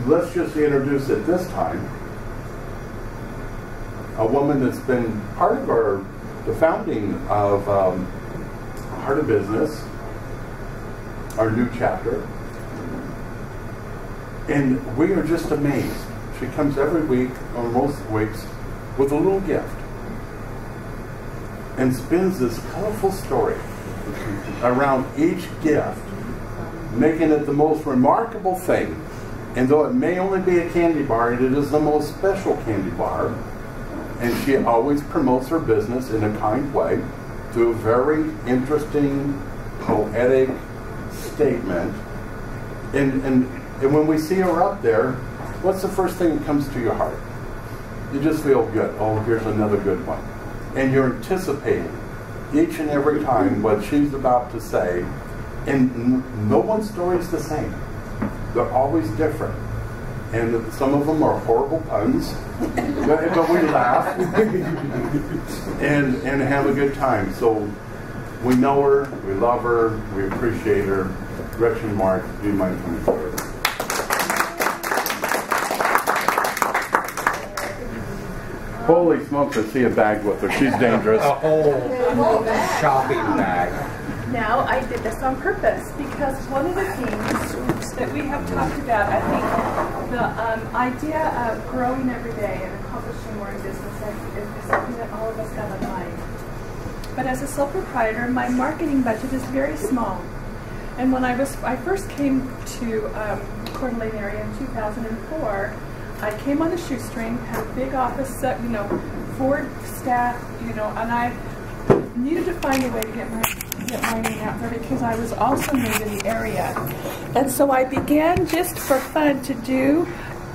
let's just introduce at this time a woman that's been part of the founding of Heart of Business, our new chapter. And we are just amazed. She comes every week, or most weeks, with a little gift and spins this colorful story around each gift, making it the most remarkable thing. And though it may only be a candy bar, it is the most special candy bar. And she always promotes her business in a kind way through a very interesting, poetic statement. And when we see her up there, what's the first thing that comes to your heart? You just feel good. Oh, here's another good one. And you're anticipating each and every time what she's about to say. And no one's story is the same. They're always different. And some of them are horrible puns, but we laugh and have a good time. So we know her, we love her, we appreciate her. Gretchen, Mark, do you mind coming forward? Holy smokes, I see a bag with her. She's dangerous. A whole shopping bag. Now, I did this on purpose because one of the things that we have talked about, I think the idea of growing every day and accomplishing more in business is something that all of us got in mind. But as a sole proprietor, my marketing budget is very small. And when I first came to Coeur d'Alene area in 2004, I came on a shoestring, had a big office, 4 staff, and I needed to find a way to get my name out there because I was also new to the area. And so I began just for fun to do,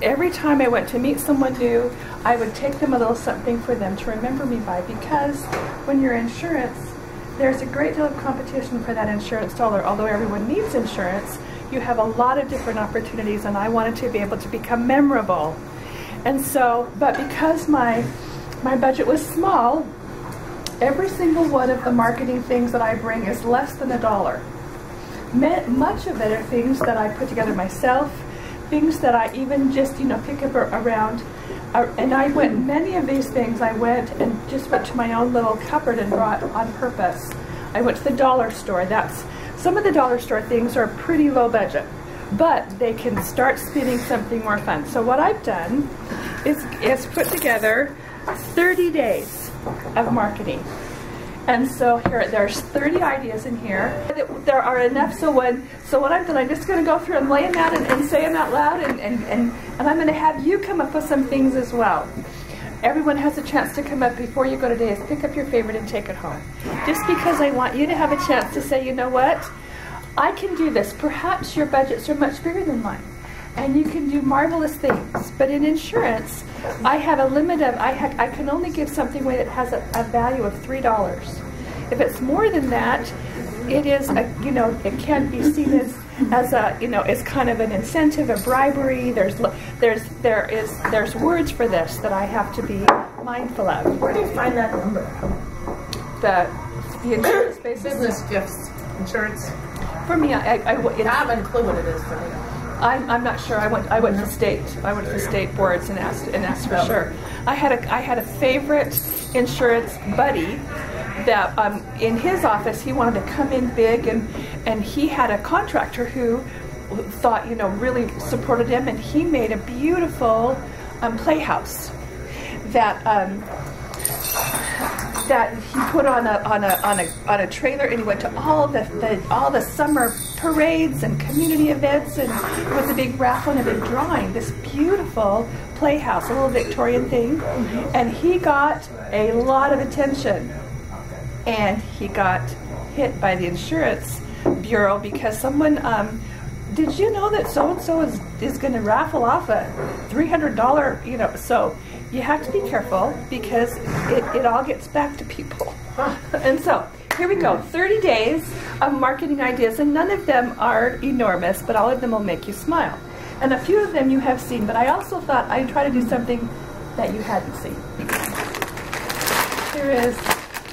every time I went to meet someone new, I would take them a little something for them to remember me by, because when you're insurance, there's a great deal of competition for that insurance dollar. Although everyone needs insurance, you have a lot of different opportunities, and I wanted to be able to become memorable. And so, but because my budget was small, every single one of the marketing things that I bring is less than $1. Much of it are things that I put together myself, things that I even just, pick up around. And many of these things I went to my own little cupboard and brought on purpose. I went to the dollar store. Some of the dollar store things are pretty low budget, but they can start spinning something more fun. So what I've done is put together 30 days of marketing. And so there's 30 ideas in here. There are enough, so what I've done, I'm just going to go through and lay them out and say them out loud, and I'm going to have you come up with some things as well. Everyone has a chance to come up before you go today, is pick up your favorite and take it home. Just because I want you to have a chance to say, you know what, I can do this. Perhaps your budgets are much bigger than mine, and you can do marvelous things. But in insurance, I have a limit of, I can only give something away that has a value of $3. If it's more than that, it is, it can be seen as kind of an incentive, a bribery. There's words for this that I have to be mindful of. Where do you find that number? The insurance basis? Business gifts, insurance. For me, I have a clue what it is for me. I'm not sure. I went to state boards and asked for sure. I had a favorite insurance buddy that in his office he wanted to come in big, and he had a contractor who thought really supported him, and he made a beautiful playhouse that he put on a trailer, and he went to all the summer parades and community events, and with a big raffle and a big drawing, this beautiful playhouse, a little Victorian thing, and he got a lot of attention, and he got hit by the insurance bureau because someone, did you know that so-and-so is going to raffle off a $300, so you have to be careful because it all gets back to people. And so, here we go, 30 days of marketing ideas, and none of them are enormous, but all of them will make you smile. And a few of them you have seen, but I also thought I'd try to do something that you hadn't seen. Here is,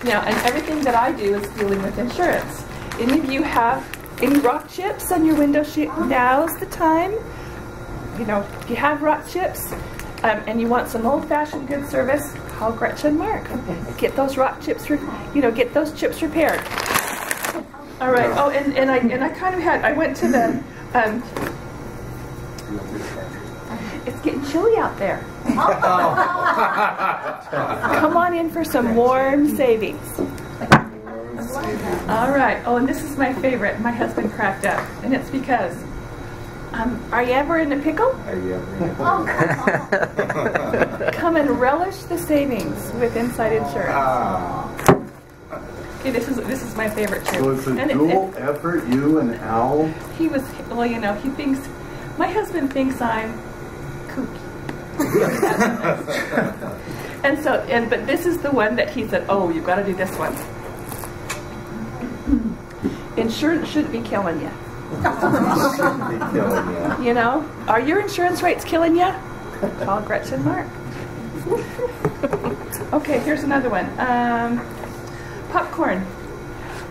and everything that I do is dealing with insurance. Any of you have any rock chips on your window sheet? Now's the time. you know, if you have rock chips and you want some old-fashioned good service, call Gretchen and Mark. Get those rock chips, you know, get those chips repaired. All right. Oh, and I kind of had, I went to the, it's getting chilly out there. Come on in for some warm savings. All right. Oh, and this is my favorite. My husband cracked up, and it's because, are you ever in a pickle? Are you ever in a pickle? Come and relish the savings with Inside Insurance. Okay, this is my favorite too. So it's a dual effort, you and Al? He was, well, you know, he thinks, my husband thinks I'm kooky. And so, but this is the one that he said, oh, you've got to do this one. Insurance shouldn't be killing you. You know, are your insurance rates killing you? Call Gretchen and Mark. Okay, here's another one. Popcorn.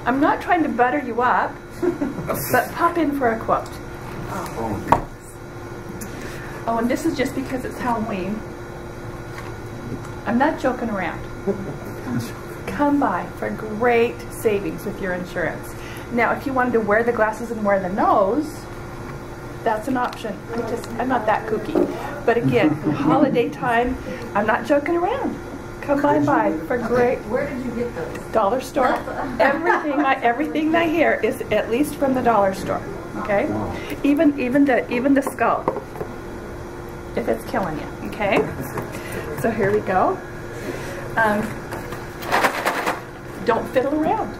I'm not trying to butter you up, but pop in for a quote. Oh, and this is just because it's Halloween. I'm not joking around. Come by for great savings with your insurance. Now, if you wanted to wear the glasses and wear the nose, that's an option. I'm not that kooky. But again, holiday time, I'm not joking around. Come by for great. Where did you get those? Dollar store. Everything I hear is at least from the dollar store. Okay, even the skull, if it's killing you. Okay, so here we go. Don't fiddle around.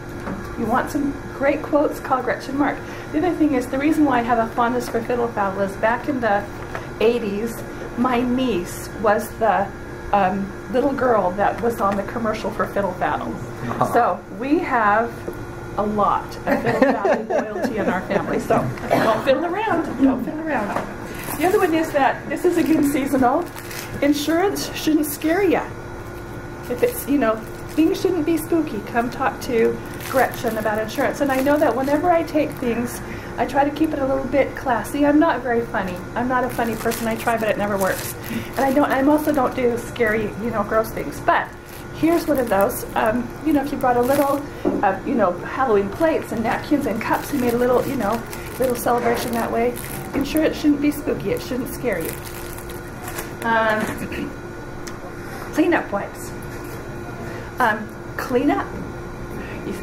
You want some great quotes? Call Gretchen and Mark. The other thing is, the reason why I have a fondness for fiddle faddle is back in the 80s, my niece was the little girl that was on the commercial for fiddle faddle. So we have a lot of fiddle faddle loyalty in our family. So don't fiddle around. Don't fiddle around. The other one is that this is again seasonal. Insurance shouldn't scare you. If it's, you know, things shouldn't be spooky. Come talk to Gretchen about insurance. And I know that whenever I take things, I try to keep it a little bit classy. I'm not very funny. I'm not a funny person. I try, but it never works. And I also don't do scary, you know, gross things. But here's one of those. You know, if you brought a little, you know, Halloween plates and napkins and cups and made a little, you know, little celebration that way, insurance shouldn't be spooky. It shouldn't scare you. Cleanup wipes. Clean up.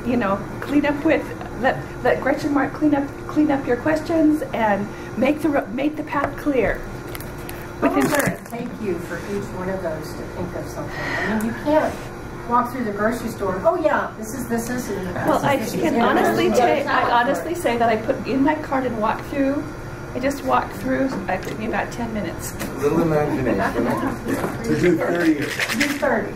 You know, clean up with, let Gretchen Mark clean up your questions and make the path clear. What does it take you for each one of those to think of something? I mean, you can't walk through the grocery store and, oh yeah, this is this, and well, I can honestly say that I put in my cart and walk through. I just walked through. It took me about 10 minutes. A little imagination. To do 30 years. Do 30.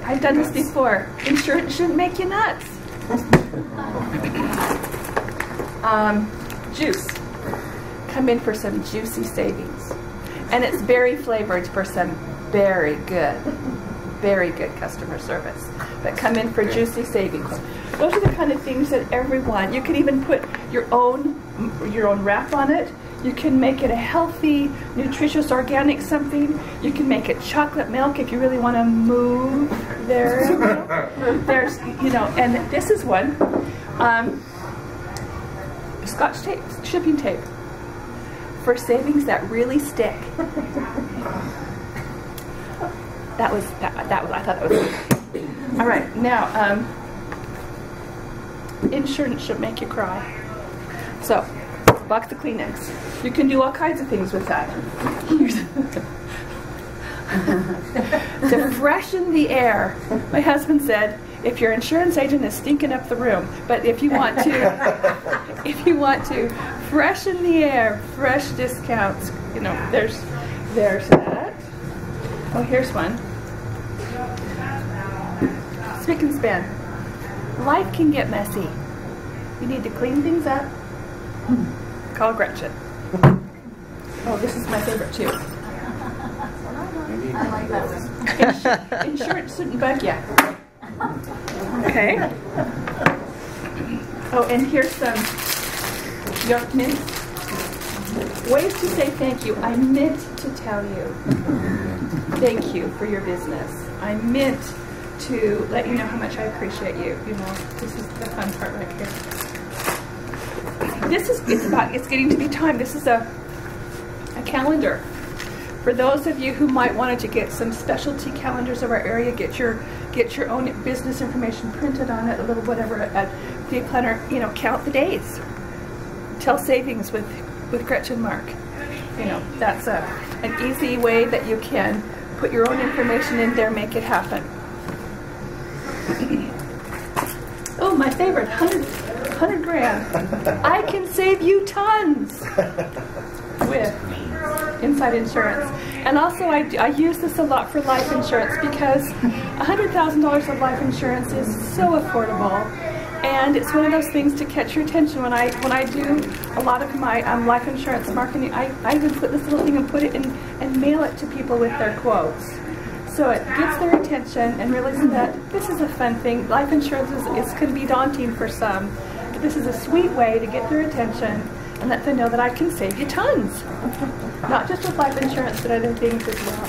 I've done this before. Insurance shouldn't make you nuts. Juice. Come in for some juicy savings. And it's berry flavored for some very good customer service. But come in for juicy savings. Those are the kind of things that everyone, you can even put your own wrap on it. You can make it a healthy, nutritious, organic something. You can make it chocolate milk if you really want to move there. There's, you know, and this is one. Scotch tape, shipping tape, for savings that really stick. I thought that was good. All right, now, insurance should make you cry. So, box of Kleenex. You can do all kinds of things with that. To freshen the air. My husband said, if your insurance agent is stinking up the room, but if you want to freshen the air, fresh discounts, you know, there's that. Oh, here's one. Spick and span. Life can get messy. You need to clean things up. Call Gretchen. Oh, this is my favorite too. I like that one. Insurance shouldn't bug you. Okay. Oh, and here's some yolk mints. Ways to say thank you. I meant to tell you thank you for your business. I meant to let you know how much I appreciate you. You know, this is the fun part right here. It's getting to be time. This is a calendar. For those of you who might want to get some specialty calendars of our area, get your own business information printed on it, a little whatever, a big planner, you know, count the days. Tell savings with Gretchen Mark. You know, that's an easy way that you can put your own information in there, make it happen. Oh, my favorite, 100 grand. I can save you tons with Inside Insurance. And also I use this a lot for life insurance because $100,000 of life insurance is so affordable. And it's one of those things to catch your attention. When I do a lot of my life insurance marketing, I even put this little thing and put it in and mail it to people with their quotes. So it gets their attention and realizing that this is a fun thing. Life insurance can be daunting for some, but this is a sweet way to get their attention and let them know that I can save you tons. Not just with life insurance, but other things as well.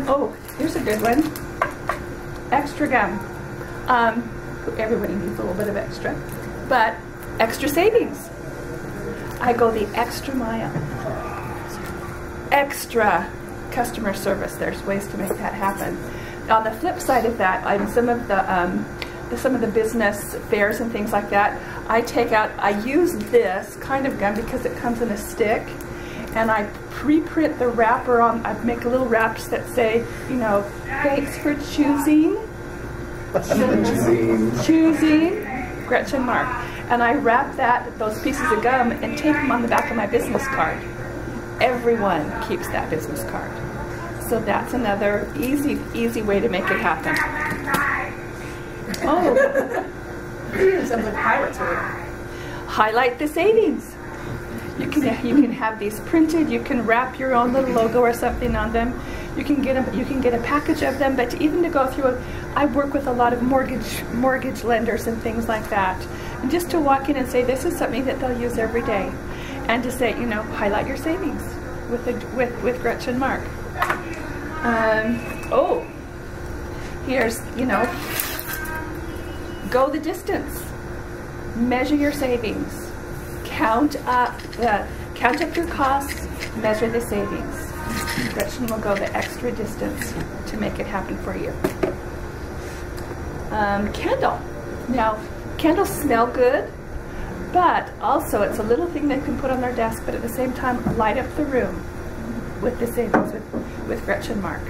Oh, here's a good one. Extra gum. Everybody needs a little bit of extra, but extra savings. I go the extra mile. Extra customer service. There's ways to make that happen. On the flip side of that, on some of the business fairs and things like that, I use this kind of gum because it comes in a stick, and I pre-print the wrapper on. I make little wraps that say, you know, thanks for choosing Gretchen Mark, and I wrap those pieces of gum and tape them on the back of my business card. Everyone keeps that business card, so that's another easy way to make it happen. Oh, Sounds like pirates are. highlight the savings. You can have these printed. You can wrap your own little logo or something on them. You can get a package of them. But even to go through, I work with a lot of mortgage lenders and things like that. And just to walk in and say this is something that they'll use every day, and to say, you know, highlight your savings with Gretchen Mark. Oh, here's, you know, go the distance. Measure your savings. Count up your costs. Measure the savings. Gretchen will go the extra distance to make it happen for you. Candle. Now, candles smell good, but also it's a little thing they can put on their desk, but at the same time light up the room with the savings with Gretchen Mark.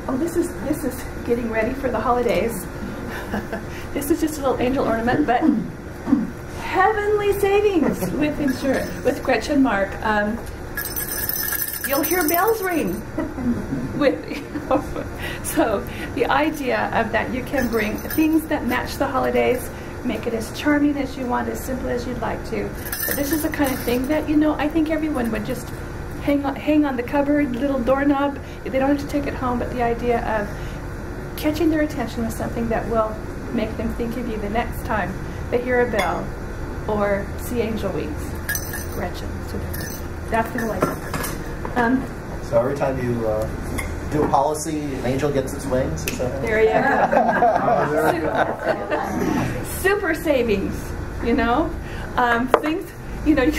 Oh, this is getting ready for the holidays. This is just a little angel ornament, but heavenly savings with Gretchen Mark. You'll hear bells ring so the idea of that, you can bring things that match the holidays, make it as charming as you want, as simple as you'd like to. But this is the kind of thing that, you know, I think everyone would just hang on the cupboard, little doorknob. They don't have to take it home, but the idea of catching their attention with something that will make them think of you the next time they hear a bell or see angel wings. Gretchen. So that's the whole idea. So every time you do a policy, an angel gets its wings? Is that there you go. Super savings, you know? Things, you know,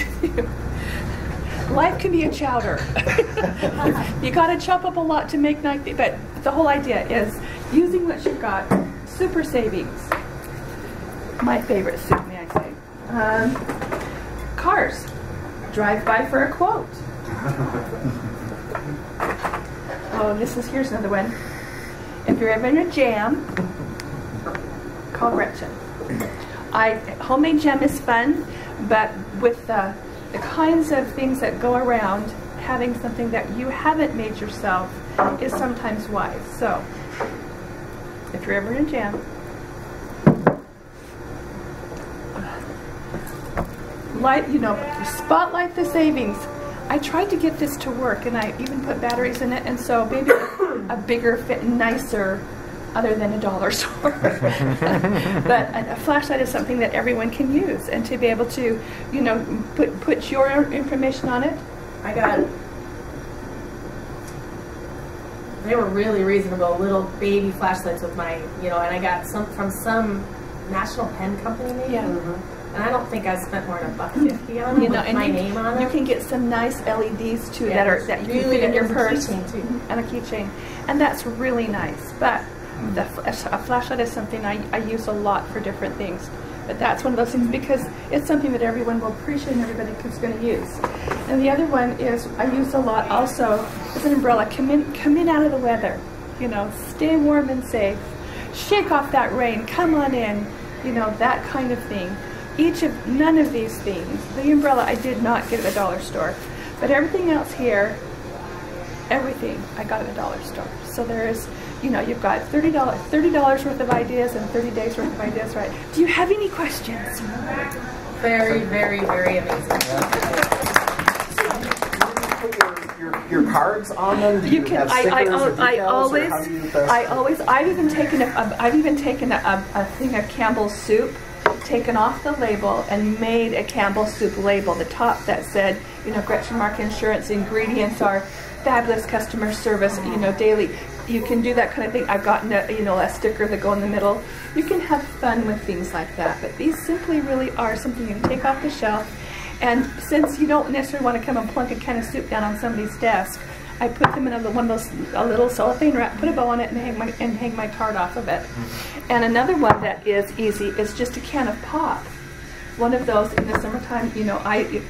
life can be a chowder. You got to chop up a lot to make nice, but the whole idea is using what you've got. Super savings. My favorite soup, may I say. Cars. Drive by for a quote. Oh, here's another one. If you're ever in a jam, call Gretchen. Homemade jam is fun, but with the kinds of things that go around, having something that you haven't made yourself is sometimes wise. So, if you're ever in a jam, spotlight the savings. I tried to get this to work, and I even put batteries in it, and so maybe a bigger, fit, nicer other than a dollar store. But a flashlight is something that everyone can use, and to be able to, you know, put your information on it. I got it. They were really reasonable, little baby flashlights with my, you know, and I got some from some national pen company maybe. Yeah. And I don't think I spent more than $1.50 on it with my name on it. You can get some nice LEDs too Yeah, that you really can fit in your purse. keychain too. And a keychain. And that's really nice. But a flashlight is something I use a lot for different things. But that's one of those things because it's something that everyone will appreciate and everybody is going to use. And the other one is I use a lot also as an umbrella. Come in out of the weather. You know, stay warm and safe. Shake off that rain. Come on in. You know, that kind of thing. None of these things. The umbrella I did not get at the dollar store. But everything else here, everything I got at the dollar store. So there is, you know, you've got $30 worth of ideas and 30 days worth of ideas, right? Do you have any questions? Very, very, very amazing. Your cards on them? Do you have stickers or decals, or how do you best? I've even taken a thing of Campbell's soup, taken off the label and made a Campbell soup label. The top that said, you know, Gretchen Mark Insurance ingredients are fabulous customer service, you know, daily. You can do that kind of thing. I've gotten a sticker that go in the middle. You can have fun with things like that. But these simply really are something you can take off the shelf. And since you don't necessarily want to come and plunk a can of soup down on somebody's desk, I put them in a little cellophane wrap, put a bow on it, and hang my card off of it. And another one that is easy is just a can of pop. One of those in the summertime, you know, I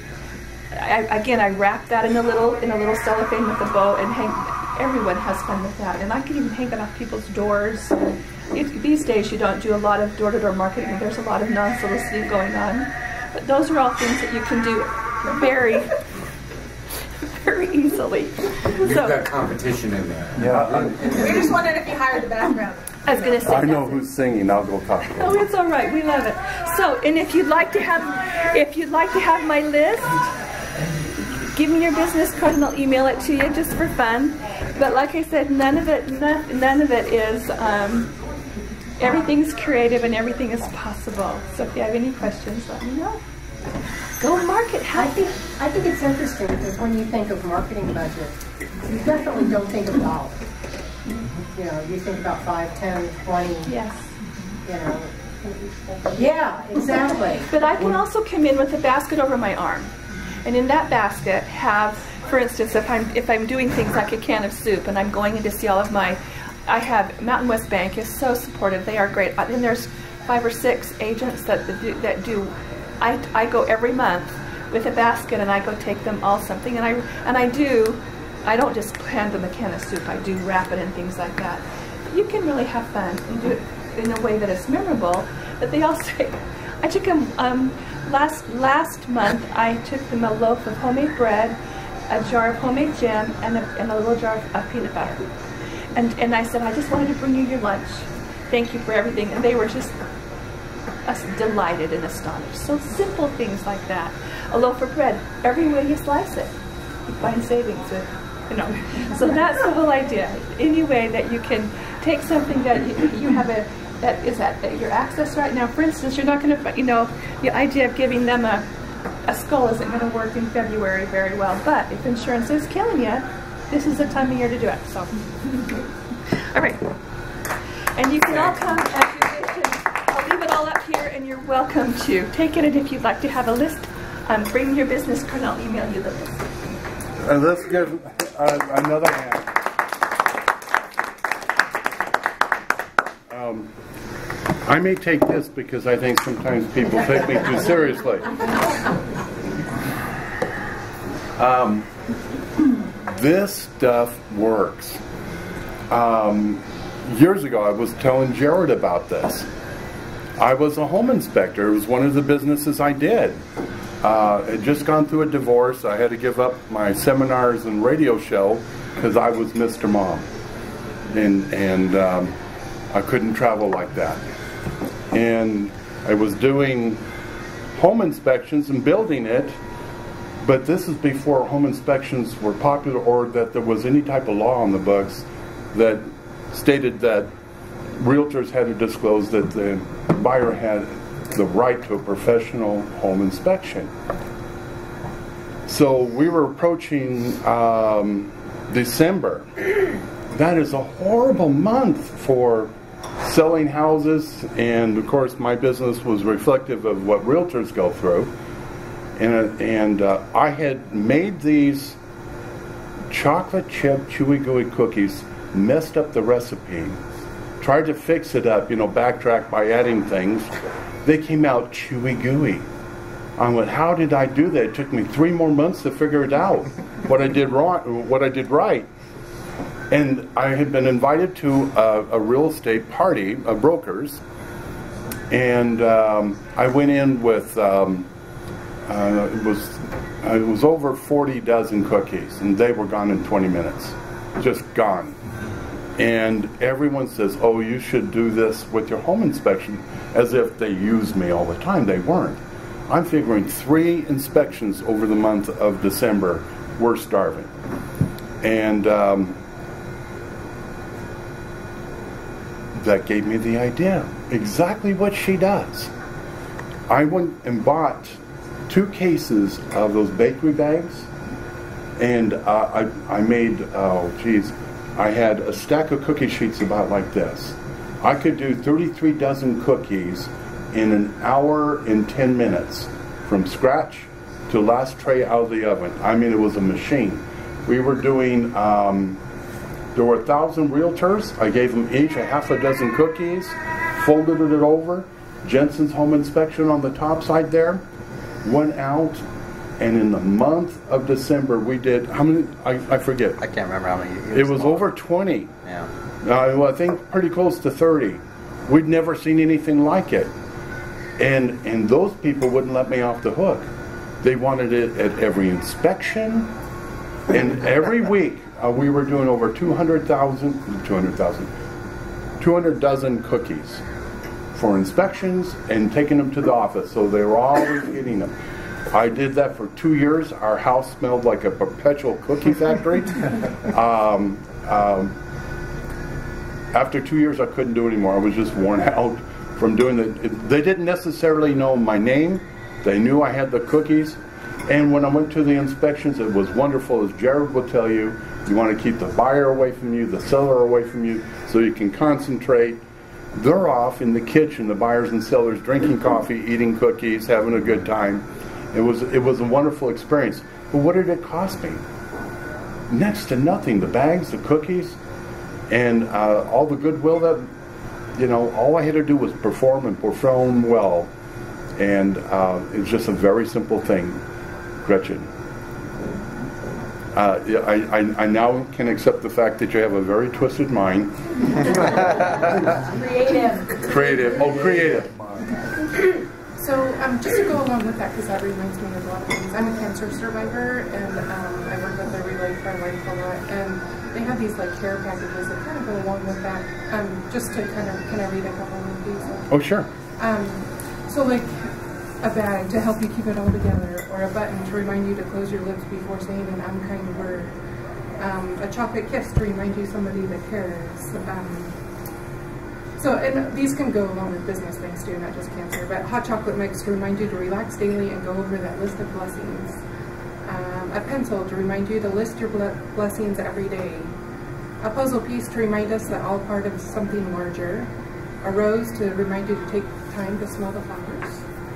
wrap that in a little cellophane with a bow and hang. Everyone has fun with that, and I can even hang it off people's doors. These days, you don't do a lot of door-to-door marketing. There's a lot of non-soliciting going on, but those are all things that you can do very, very easily. You've got competition in there. Yeah. We just wondered if you hired the background. I was going to say. I know who's singing. I'll go talk to them. Oh, it's all right. We love it. So, and if you'd like to have my list, give me your business card and I'll email it to you just for fun. But like I said, none of it is. Everything's creative and everything is possible. So if you have any questions, let me know. Go market. I think it's interesting because when you think of marketing budget, you definitely don't think of dollars. You know, you think about 5, 10, 20. Yes. You know. Yeah, exactly. But I can also come in with a basket over my arm, and in that basket have, for instance, if I'm doing things like a can of soup and I'm going in to see all of my, I have Mountain West Bank is so supportive. They are great. And there's 5 or 6 agents that do. I go every month with a basket and I go take them all something, and I don't just hand them a can of soup. I do wrap it and things like that. But you can really have fun and do it in a way that is memorable. But they also, I took them last month. I took them a loaf of homemade bread, a jar of homemade jam, and a little jar of peanut butter. And I said, I just wanted to bring you your lunch. Thank you for everything. And they were just delighted and astonished. So simple things like that. A loaf of bread, every way you slice it, you find savings with, you know. So that's the whole idea. Any way that you can take something that you have that is at your access right now. For instance, you're not going to, you know, the idea of giving them a skull isn't going to work in February very well. But if insurance is killing you, this is the time of year to do it. So, all right. And you can all come as you wish. I'll leave it all up here, and you're welcome to take it. And if you'd like to have a list, bring your business card, and I'll email you the list. Let's give another hand. I may take this because I think sometimes people take me too seriously. This stuff works. Years ago, I was telling Jared about this. I was a home inspector. It was one of the businesses I did. Had just gone through a divorce. I had to give up my seminars and radio show because I was Mr. Mom, and I couldn't travel like that. And I was doing home inspections and building it, but this is before home inspections were popular or that there was any type of law on the books that stated that realtors had to disclose that the buyer had the right to a professional home inspection. So we were approaching December. That is a horrible month for selling houses, and of course my business was reflective of what realtors go through. And I had made these chocolate chip chewy gooey cookies, messed up the recipe, tried to fix it up, backtrack by adding things. They came out chewy gooey. I went, how did I do that? It took me 3 more months to figure it out, what I did wrong, what I did right. And I had been invited to a real estate party of brokers, and I went in with it was over 40 dozen cookies, and they were gone in 20 minutes, just gone. And everyone says, oh, you should do this with your home inspection, as if they used me all the time. They weren't. I'm figuring 3 inspections over the month of December. We're starving. And that gave me the idea, exactly what she does. I went and bought 2 cases of those bakery bags, and I made, I had a stack of cookie sheets about like this. I could do 33 dozen cookies in an hour and 10 minutes, from scratch to last tray out of the oven. I mean, it was a machine. We were doing, there were 1,000 realtors. I gave them each a half a dozen cookies, folded it over, Jensen's home inspection on the top side there, went out, and in the month of December we did, how many, I forget. I can't remember how many. It was over 20. Yeah. I think pretty close to 30. We'd never seen anything like it. And those people wouldn't let me off the hook. They wanted it at every inspection, and every week we were doing over 200 dozen cookies for inspections and taking them to the office, so they were always getting them. I did that for 2 years. Our house smelled like a perpetual cookie factory. After 2 years, I couldn't do it anymore. I was just worn out from doing it. They didn't necessarily know my name. They knew I had the cookies. And when I went to the inspections, it was wonderful. As Jared will tell you, you want to keep the buyer away from you, the seller away from you, so you can concentrate. They're off in the kitchen, the buyers and sellers, drinking coffee, eating cookies, having a good time. It was a wonderful experience. But what did it cost me? Next to nothing. The bags, the cookies, and all the goodwill that, all I had to do was perform and perform well. And it's just a very simple thing, Gretchen. I now can accept the fact that you have a very twisted mind. Creative. Oh, creative. So just to go along with that, because that reminds me of a lot of things. I'm a cancer survivor, and I work with the Relay for Life a lot, and they have these care packages that kind of go along with that. Just to can I read a couple of these? Oh, sure. So a bag to help you keep it all together, or a button to remind you to close your lips before saying an unkind word, a chocolate kiss to remind you somebody that cares. And these can go along with business things too, not just cancer, but hot chocolate mix to remind you to relax daily and go over that list of blessings. A pencil to remind you to list your blessings every day. A puzzle piece to remind us that all part of something larger. A rose to remind you to take time to smell the flowers.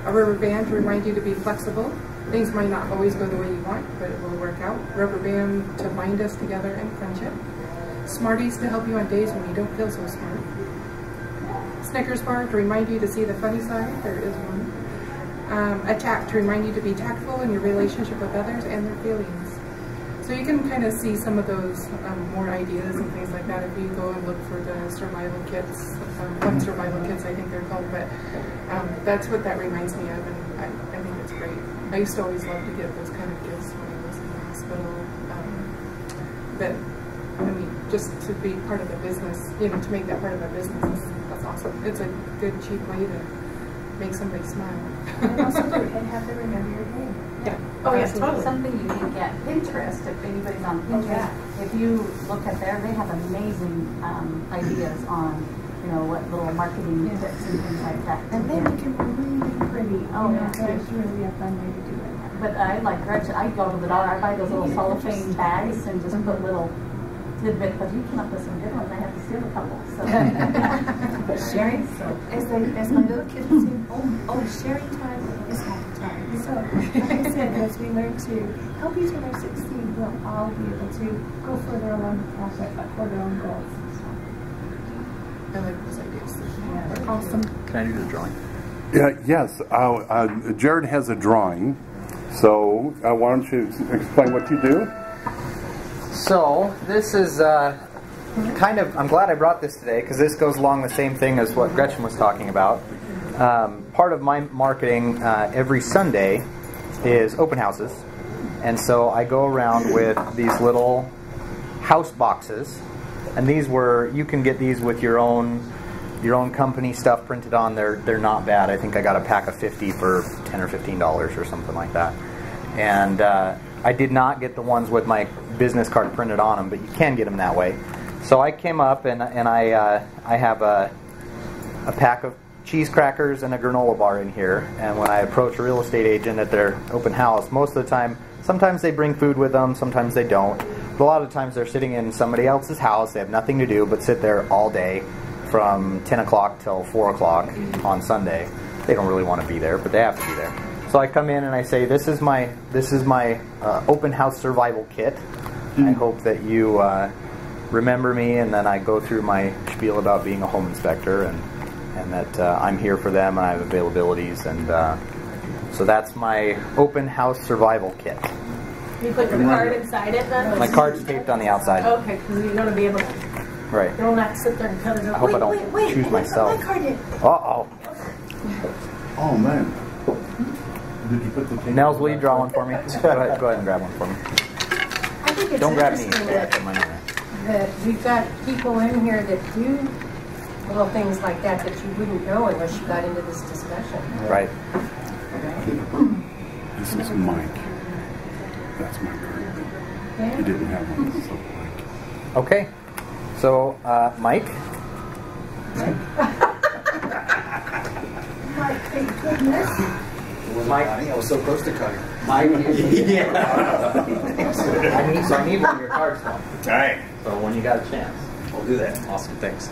A rubber band to remind you to be flexible. Things might not always go the way you want, but it will work out. Rubber band to bind us together in friendship. Smarties to help you on days when you don't feel so smart. Snickers bar to remind you to see the funny side, there is one. A tack to remind you to be tactful in your relationship with others and their feelings. So you can kind of see some of those more ideas and things like that if you go and look for the survival kits, fun survival kits I think they're called, but that's what that reminds me of, and I think it's great. I used to always love to get those kind of gifts when I was in the hospital, but I mean, just to be part of the business, to make that part of the business, that's awesome. It's a good, cheap way to make somebody smile. And also have to remember your name. Yeah. Oh, yeah, totally. Something you can get. Pinterest, if anybody's on Pinterest, if you look at there, they have amazing ideas on you know, what little marketing tips and things like that. And then we can be really pretty. Oh, yeah. There's really a fun way to do it. But I like Gretchen. I go to the dollar. I buy those little cellophane bags and just put little tidbits. But you came up with some good ones. I have to steal a couple. So Sharing. So as my little kids would say, oh, sharing time is happy time. So like I said, as we learn to help each other succeed, we'll all be able to go further along the path for their own goals. I like those ideas. Yeah. Awesome. Can I do the drawing? Yes. Jared has a drawing. So why don't you explain what you do? So this is kind of, I'm glad I brought this today because this goes along the same thing as what Gretchen was talking about. Part of my marketing every Sunday is open houses. And so I go around with these little house boxes. And these were, you can get these with your own company stuff printed on. They're not bad. I think I got a pack of 50 for $10 or $15 or something like that. And I did not get the ones with my business card printed on them, but you can get them that way. So I came up and I have a pack of cheese crackers and a granola bar in here. And when I approach a real estate agent at their open house, most of the time, sometimes they bring food with them, sometimes they don't. But a lot of times they're sitting in somebody else's house. They have nothing to do but sit there all day from 10 o'clock till 4 o'clock on Sunday. They don't really want to be there, but they have to be there. So I come in and I say, this is my open house survival kit. I hope that you remember me, and then I go through my spiel about being a home inspector and that I'm here for them and I have availabilities, and so that's my open house survival kit. You put your card inside it then? My card's taped on the outside. Okay, because you're going to be able to. Right. You don't have to sit there and cut it up. I hope I don't choose myself. My card in. Uh-oh. Oh man. Did you put the tape? Nels, will you draw one for me? Go ahead and grab one for me. I think it's Don't grab me. interesting Yeah, put mine in there. that we've got people in here that do little things like that that you wouldn't know unless you got into this discussion. Right. This is Mike. That's my card. Yeah. He didn't have one. So Mike. Okay. So, Mike. Mike, thank goodness. Mike. I was so close to cutting. Mike. Yeah. I need one of your cards now. All right. So when you got a chance. I'll do that. Awesome. Thanks.